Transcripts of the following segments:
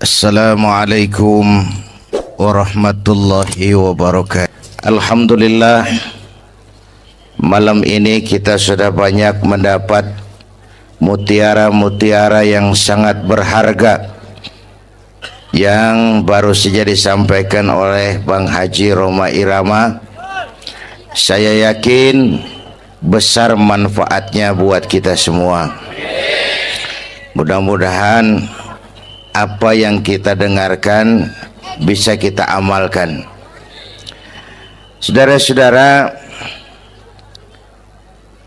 Assalamualaikum warahmatullahi wabarakatuh. Alhamdulillah, malam ini kita sudah banyak mendapat mutiara-mutiara yang sangat berharga yang baru saja disampaikan oleh Bang Haji Roma Irama. Saya yakin besar manfaatnya buat kita semua. Mudah-mudahan apa yang kita dengarkan bisa kita amalkan. Saudara-saudara,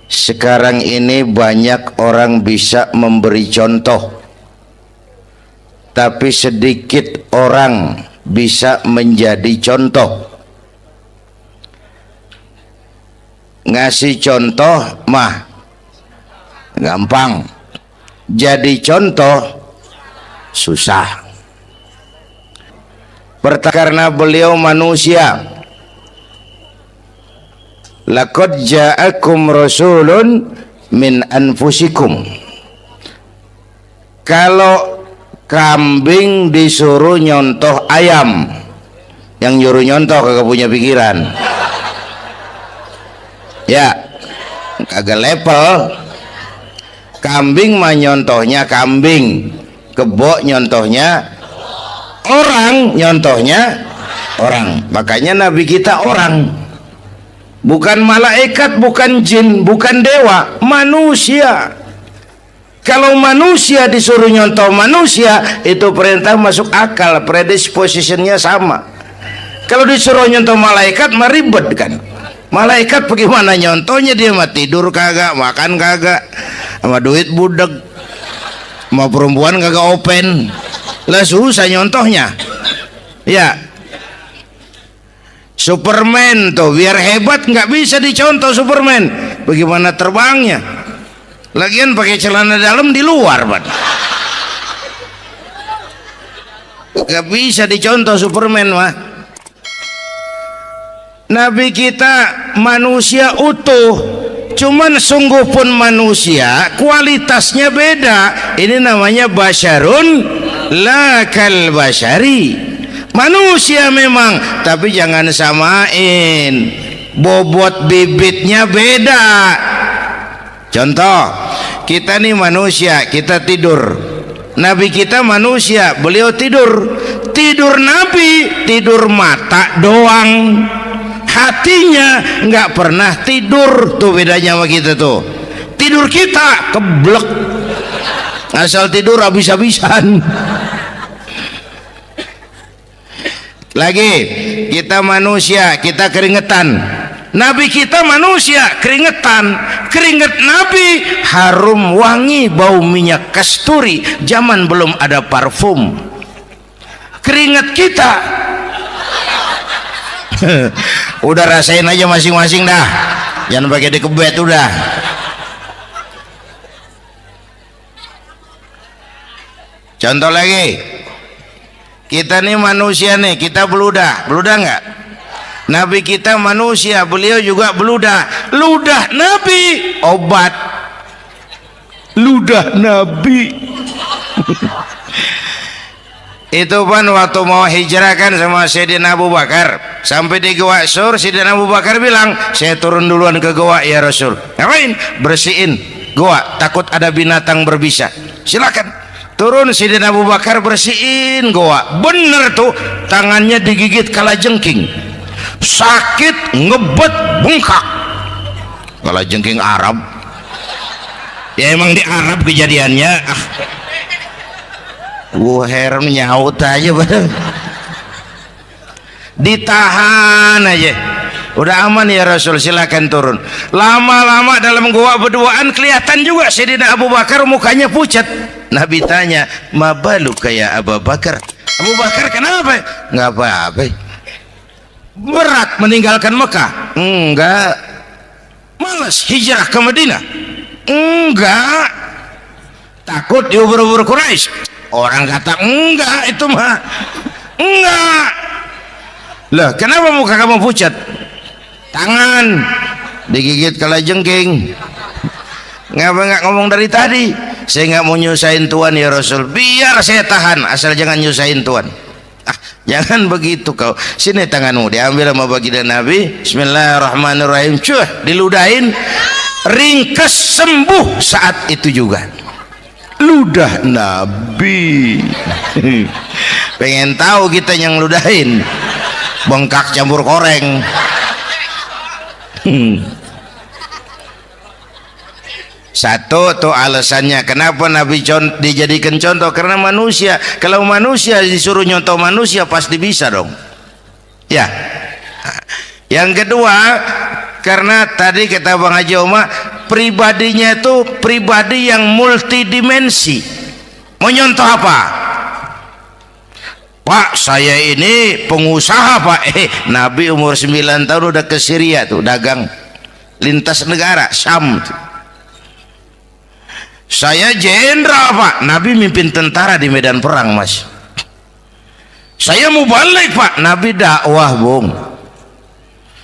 sekarang ini banyak orang bisa memberi contoh, tapi sedikit orang bisa menjadi contoh. Ngasih contoh mah gampang, jadi contoh susah. Karena beliau manusia. Laqad ja'akum rasulun min anfusikum. Kalau kambing disuruh nyontoh ayam, yang nyuruh nyontoh kagak punya pikiran. Ya, kagak level. Kambing mah nyontohnya kambing, kebo nyontohnya orang, nyontohnya orang. Makanya Nabi kita orang, bukan malaikat, bukan jin, bukan dewa, manusia. Kalau manusia disuruh nyontoh manusia, itu perintah masuk akal, predispositionnya sama. Kalau disuruh nyontoh malaikat mah ribet kan. Malaikat bagaimana nyontohnya, dia mah tidur kagak, makan kagak, sama duit budeg, sama perempuan kagak open, lah susah nyontohnya. Ya, Superman tuh biar hebat nggak bisa dicontoh Superman, bagaimana terbangnya, lagian pakai celana dalam di luar, Pak. Nggak bisa dicontoh Superman mah. Nabi kita manusia utuh, cuman sungguh pun manusia, kualitasnya beda. Ini namanya basyarun la kal basyari. Manusia memang, tapi jangan samain, bobot bibitnya beda. Contoh, kita nih manusia, kita tidur. Nabi kita manusia, beliau tidur. Tidur Nabi, tidur mata doang, hatinya nggak pernah tidur. Tuh bedanya sama kita tuh. Tidur kita keblek, asal tidur habis-habisan. Lagi kita manusia, kita keringetan. Nabi kita manusia, keringetan. Keringet Nabi harum wangi, bau minyak kasturi, zaman belum ada parfum. Keringet kita udah rasain aja masing-masing dah, jangan pakai dikebet udah. Contoh lagi, kita nih manusia nih, kita beludah nggak? Nabi kita manusia, beliau juga beludah. Ludah Nabi obat, ludah Nabi. Itu kan waktu mau hijrah kan sama Sayyidina Abu Bakar, sampai di Gua Sur, Sayyidina Abu Bakar bilang, saya turun duluan ke gua ya Rasul. Ngapain? Bersihin gua, takut ada binatang berbisa. Silakan turun. Sayyidina Abu Bakar bersihin gua, bener tuh, tangannya digigit kalajengking, sakit, ngebet, bengkak. Kalajengking Arab ya, emang di Arab kejadiannya. Heran nyaut aja badan, ditahan aja, udah aman ya Rasul, silakan turun. Lama-lama dalam gua berduaan kelihatan juga Sayyidina Abu Bakar mukanya pucat. Nabi tanya, mabalu kayak Abu Bakar? Abu Bakar kenapa? Nggak apa-apa. Berat meninggalkan Mekah? Enggak. Malas hijrah ke Madinah? Enggak. Takut diubur-ubur Quraisy? Orang kata enggak, itu mah enggak. Lah kenapa muka kamu pucat? Tangan digigit kalajengking. Ngapa nggak ngomong dari tadi? saya nggak mau nyusahin Tuhan ya Rasul. Biar saya tahan, asal jangan nyusahin Tuhan. Jangan begitu kau. Sini tanganmu, diambil sama baginda Nabi. Bismillahirrahmanirrahim. Cuh, diludahin, ringkes, sembuh saat itu juga. Ludah Nabi. Pengen tahu kita yang ludahin, bengkak campur koreng. Satu tuh alasannya kenapa Nabi dijadikan contoh, karena manusia. Kalau manusia disuruh nyontoh manusia pasti bisa dong ya. Yang kedua, karena tadi kata Bang Haji Oma, pribadinya itu pribadi yang multidimensi. Mau nyontoh apa? Pak, saya ini pengusaha Pak. Nabi umur 9 tahun udah ke Syria tuh dagang lintas negara Syam tuh. Saya jenderal Pak, Nabi mimpin tentara di medan perang Mas. Saya mau balik Pak, Nabi dakwah Bung.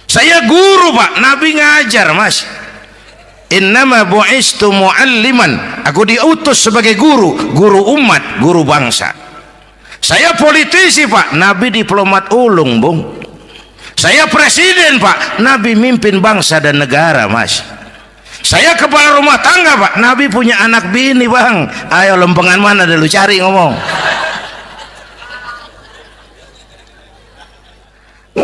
Saya guru Pak, Nabi ngajar Mas. Innama bu'istu mu'alliman, aku diutus sebagai guru, guru umat, guru bangsa. Saya politisi Pak, Nabi diplomat ulung Bung. Saya presiden Pak, Nabi mimpin bangsa dan negara Mas. Saya kepala rumah tangga Pak, Nabi punya anak bini Bang. Ayo lempengan mana dulu cari ngomong.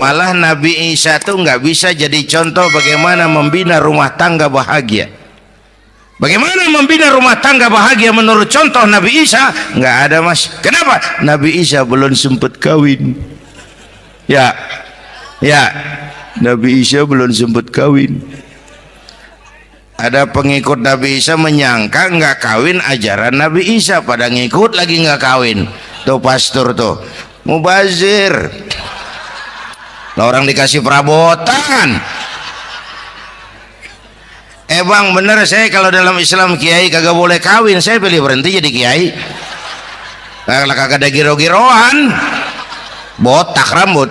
Malah Nabi Isa tuh nggak bisa jadi contoh bagaimana membina rumah tangga bahagia. Bagaimana membina rumah tangga bahagia menurut contoh Nabi Isa? Nggak ada Mas. Kenapa? Nabi Isa belum sempat kawin. Ya, Nabi Isa belum sempat kawin. Ada pengikut Nabi Isa menyangka nggak kawin ajaran Nabi Isa, pada ngikut lagi nggak kawin. Tuh pastor tuh mubazir. Orang dikasih perabotan. Bang bener, saya kalau dalam Islam kiai kagak boleh kawin, saya pilih berhenti jadi kiai. Kalau kagak ada giro-giroan, botak rambut.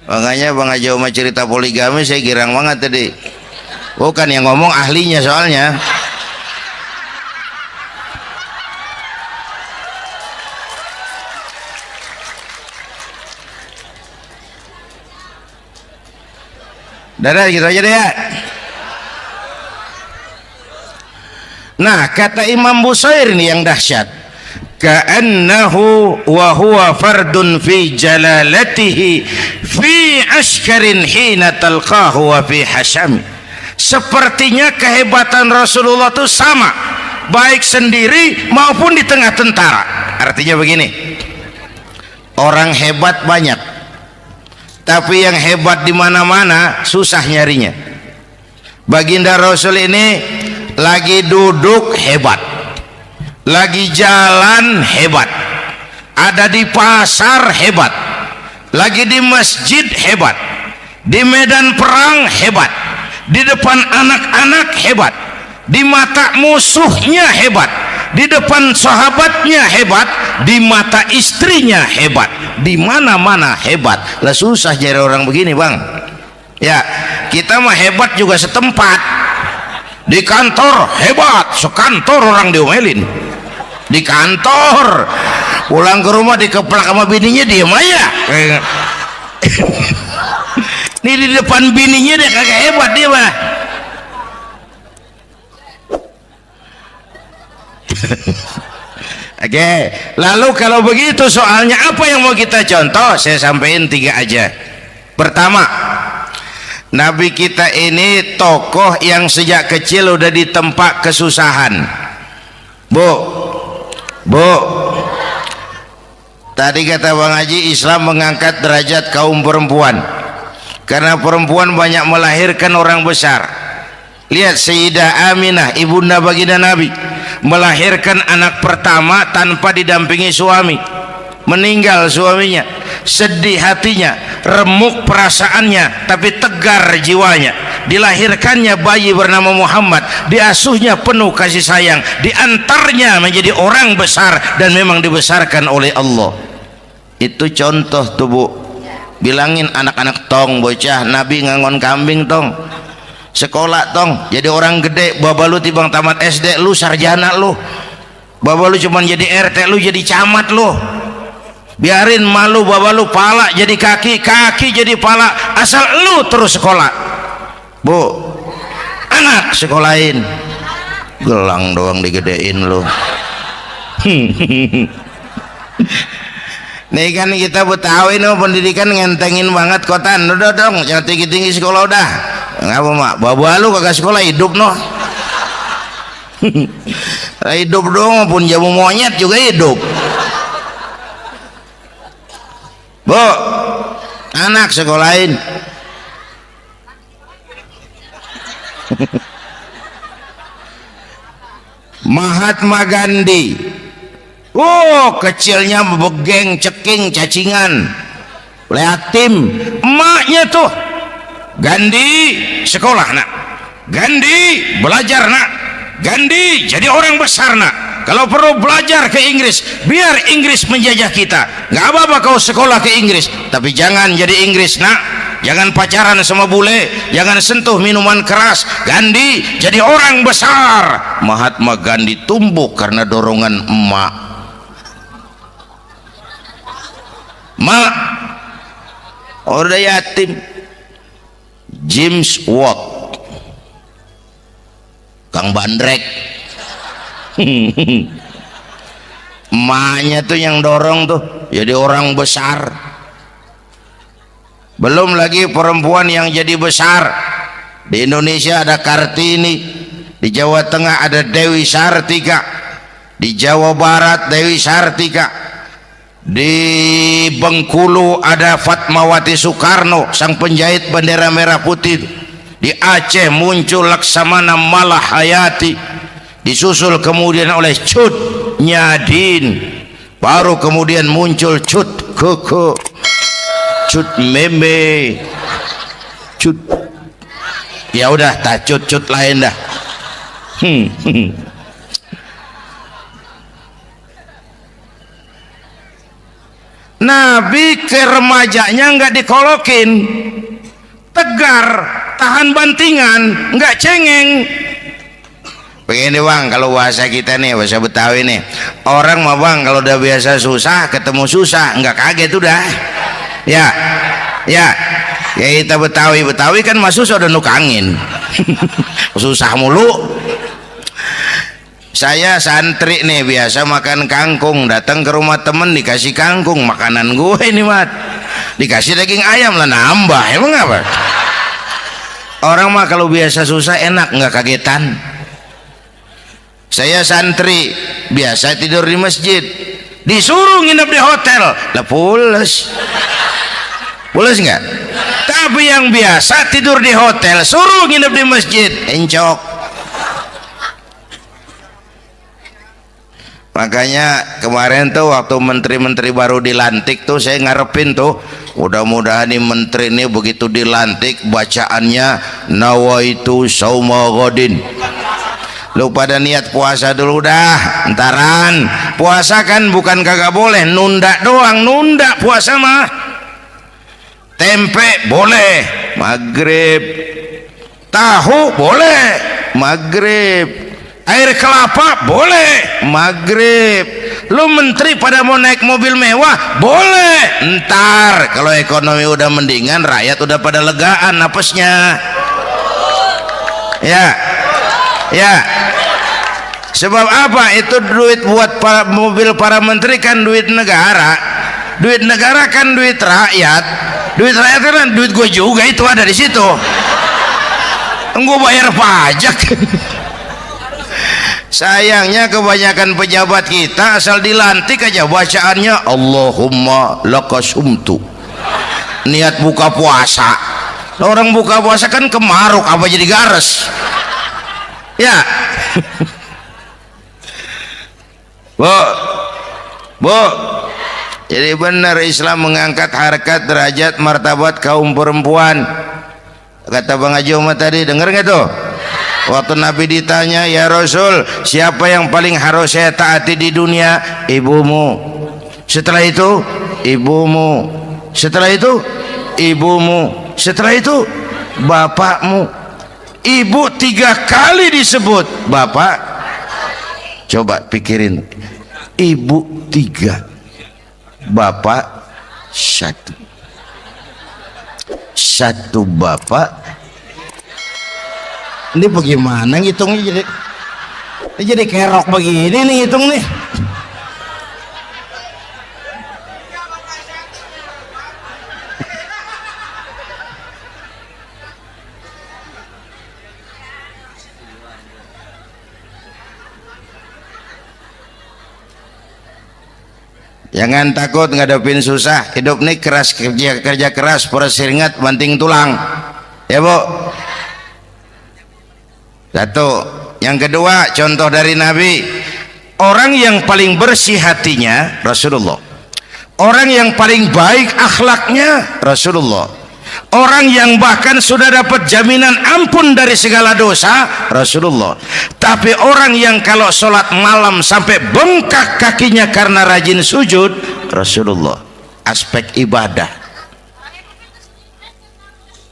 Makanya Bang Haji Oma cerita poligami saya girang banget tadi. Bukan yang ngomong ahlinya soalnya. Dadah gitu aja deh ya. Nah kata Imam Busair ini yang dahsyat, ka'annahu wa huwa fardun fi jalalatihi fi askarin hina talqahu wa fi hasham. Sepertinya kehebatan Rasulullah itu sama baik sendiri maupun di tengah tentara. Artinya begini, orang hebat banyak, tapi yang hebat di mana-mana susah nyarinya. Baginda Rasul ini lagi duduk hebat, lagi jalan hebat, ada di pasar hebat, lagi di masjid hebat, di medan perang hebat, di depan anak-anak hebat, di mata musuhnya hebat, di depan sahabatnya hebat, di mata istrinya hebat, di mana-mana hebat. Lah susah jadi orang begini Bang. Ya, kita mah hebat juga setempat. Di kantor hebat, sekantor orang diomelin. Di kantor, pulang ke rumah dikeplak sama bininya diem aja. Nih di depan bininya dia kagak hebat dia mah. Oke, lalu kalau begitu soalnya apa yang mau kita contoh? Saya sampaikan 3 aja. Pertama, Nabi kita ini tokoh yang sejak kecil udah ditempa kesusahan. Bu, tadi kata Bang Haji, Islam mengangkat derajat kaum perempuan karena perempuan banyak melahirkan orang besar. Lihat Sayyidah Aminah, ibunda baginda Nabi, melahirkan anak pertama tanpa didampingi suami. Meninggal suaminya, sedih hatinya, remuk perasaannya, tapi tegar jiwanya. Dilahirkannya bayi bernama Muhammad, diasuhnya penuh kasih sayang, diantarnya menjadi orang besar dan memang dibesarkan oleh Allah. Itu contoh tuh Bu. bilangin anak-anak tong bocah Nabi ngangon kambing tong, sekolah tong jadi orang gede. Baba lu tibang tamat SD lu sarjana lu, baba lu cuman jadi RT lu jadi camat lu. Biarin malu baba lu pala jadi kaki, kaki jadi pala, asal lu terus sekolah. Bu, anak sekolahin, gelang doang digedein lu. Nih kan kita Betawi no pendidikan ngentengin banget kotan. Udah dong jangan tinggi-tinggi sekolah udah. Ngapa mak? Bawa lu kagak sekolah hidup no. Hidup dong pun jamu monyet juga hidup. Bu, anak sekolahin. Mahatma Gandhi, kecilnya begeng, ceking, cacingan, yatim. Emaknya tuh, Gandhi sekolah nak, Gandhi belajar nak, Gandhi jadi orang besar nak. Kalau perlu belajar ke Inggris, biar Inggris menjajah kita. Gak apa-apa kau sekolah ke Inggris, tapi jangan jadi Inggris nak. Jangan pacaran sama bule, jangan sentuh minuman keras. Gandhi jadi orang besar. Mahatma Gandhi tumbuh karena dorongan emak. Mak udah yatim. James Watt, Kang Bandrek. Emaknya tuh yang dorong tuh jadi orang besar. Belum lagi perempuan yang jadi besar. Di Indonesia ada Kartini, di Jawa Tengah ada Dewi Sartika, di Jawa Barat Dewi Sartika, di Bengkulu ada Fatmawati Soekarno sang penjahit bendera merah putih, di Aceh muncul Laksamana Malahayati, disusul kemudian oleh Cut Nyadin, baru kemudian muncul Cut Keke, Cut Meme, Cut, ya udah tak cut lain dah. Nabi ke remajanya nggak dikolokin, tegar, tahan bantingan, nggak cengeng. Begini bang, kalau bahasa kita nih, bahasa Betawi nih, orang mah bang kalau udah biasa susah ketemu susah nggak kaget udah. Ya kita Betawi kan masuk sudah nukangin. Susah mulu. Saya santri nih biasa makan kangkung, datang ke rumah temen dikasih kangkung, makanan gue ini mat, dikasih daging ayam lah nambah. Emang apa? Orang mah kalau biasa susah enak nggak kagetan. Saya santri biasa tidur di masjid, disuruh nginep di hotel lah pules nggak? Tapi yang biasa tidur di hotel suruh nginep di masjid encok. Makanya kemarin tuh waktu menteri-menteri baru dilantik tuh saya ngarepin tuh mudah-mudahan nih menteri ini begitu dilantik bacaannya nawaitu sauma ghadin. Lu pada niat puasa dulu dah, entaran. Puasa kan bukan kagak boleh, nunda doang, nunda puasa mah. Tempe boleh maghrib, tahu boleh maghrib, air kelapa boleh maghrib. Lu menteri pada mau naik mobil mewah boleh, ntar kalau ekonomi udah mendingan, rakyat udah pada legaan napasnya. Ya sebab apa? Itu duit buat mobil para menteri kan duit negara. Duit negara kan duit rakyat. Duit rakyat kan duit gue juga, itu ada di situ. Gue bayar pajak. Sayangnya kebanyakan pejabat kita asal dilantik aja bacaannya Allahumma lakasumtu. Niat buka puasa. Orang buka puasa kan kemaruk apa jadi gares. Ya. Bu, jadi benar Islam mengangkat harkat, derajat, martabat kaum perempuan. Kata Bang Haji Umar tadi, dengar nggak tuh? Waktu Nabi ditanya, ya Rasul, siapa yang paling harus saya taati di dunia? Ibumu. Setelah itu, ibumu. Setelah itu, ibumu, setelah itu bapakmu. Ibu 3 kali disebut, bapak. Coba pikirin, ibu 3, bapak 1. 1 bapak. Ini bagaimana ngitungnya, jadi kerok begini nih hitung nih. Jangan takut ngadepin susah. Hidup nih keras, kerja keras, peres keringat, banting tulang. Ya Bu. Satu. Yang kedua, contoh dari Nabi. Orang yang paling bersih hatinya Rasulullah. Orang yang paling baik akhlaknya Rasulullah. Orang yang bahkan sudah dapat jaminan ampun dari segala dosa Rasulullah. Tapi orang yang kalau sholat malam sampai bengkak kakinya karena rajin sujud Rasulullah. Aspek ibadah.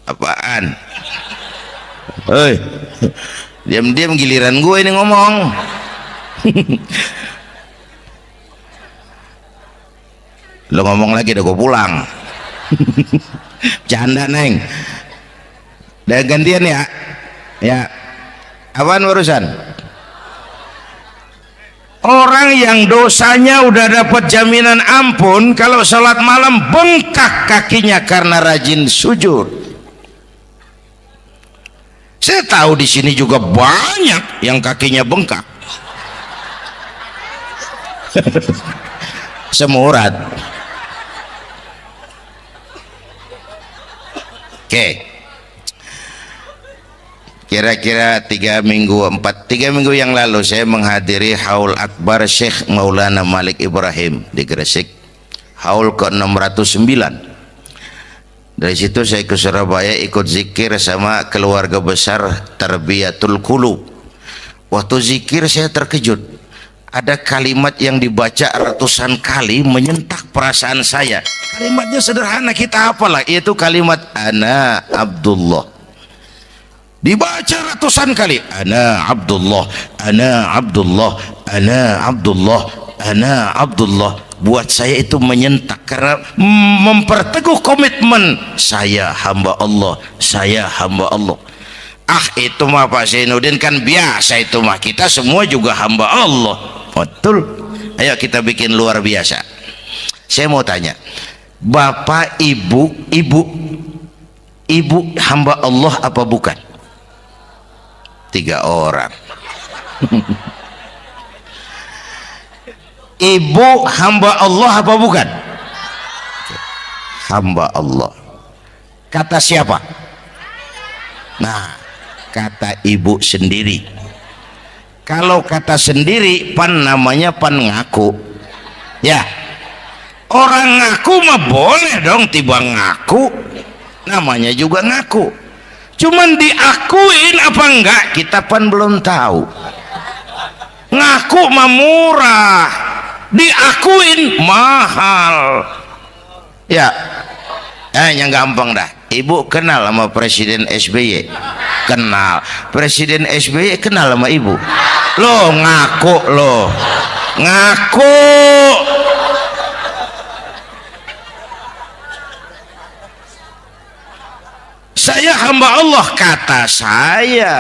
Apaan? Hei, diam-diam giliran gue ini ngomong. Lo ngomong lagi udah gue pulang. Canda neng. Dan gantian ya. Ya. Apaan urusan? Orang yang dosanya udah dapat jaminan ampun, kalau sholat malam bengkak kakinya karena rajin sujud. Saya tahu di sini juga banyak yang kakinya bengkak. Semurat. Oke. Kira-kira 3 minggu yang lalu saya menghadiri haul akbar Syekh Maulana Malik Ibrahim di Gresik, haul ke-609. Dari situ saya ke Surabaya ikut zikir sama keluarga besar Tarbiyatul Qulub. Waktu zikir saya terkejut, ada kalimat yang dibaca ratusan kali menyentak perasaan saya. Kalimatnya sederhana, kita hafalah, yaitu kalimat ana Abdullah. Dibaca ratusan kali, ana Abdullah, ana Abdullah, ana Abdullah, ana Abdullah. Buat saya itu menyentak karena memperteguh komitmen saya hamba Allah, saya hamba Allah. Ah, itu mah Pak Zainuddin kan biasa, itu mah kita semua juga hamba Allah. Betul. Ayo kita bikin luar biasa. Saya mau tanya, bapak, ibu hamba Allah apa bukan? 3 orang. Ibu hamba Allah apa bukan? Hamba Allah. Kata siapa? Nah, kata ibu sendiri. Kalau kata sendiri, pan namanya pan ngaku. Ya, orang ngaku mah boleh dong, tiba ngaku, namanya juga ngaku. Cuman diakuin apa enggak, kita pan belum tahu. Ngaku mah murah, diakuin mahal. Ya, yang gampang dah. Ibu kenal sama Presiden SBY? Kenal. Presiden SBY kenal sama ibu? Lo ngaku, lo ngaku. Saya hamba Allah, kata saya.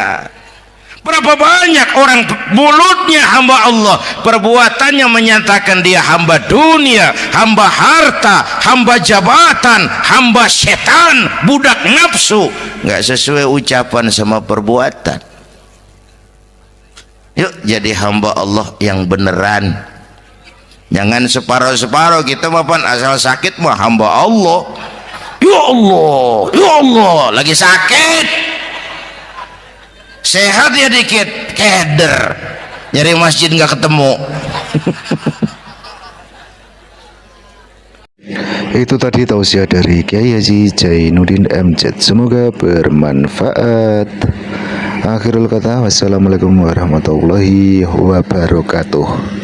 Berapa banyak orang mulutnya hamba Allah, perbuatannya menyatakan dia hamba dunia, hamba harta, hamba jabatan, hamba setan, budak nafsu. Nggak sesuai ucapan sama perbuatan. Yuk jadi hamba Allah yang beneran. Jangan separuh-separuh, kita mapan asal sakit mah hamba Allah. Ya Allah, ya Allah, lagi sakit, sehat ya dikit, keder, nyari masjid nggak ketemu. Itu tadi tausiah dari Kiai Haji Zainuddin MZ. Semoga bermanfaat. Akhirul kata, wassalamualaikum warahmatullahi wabarakatuh.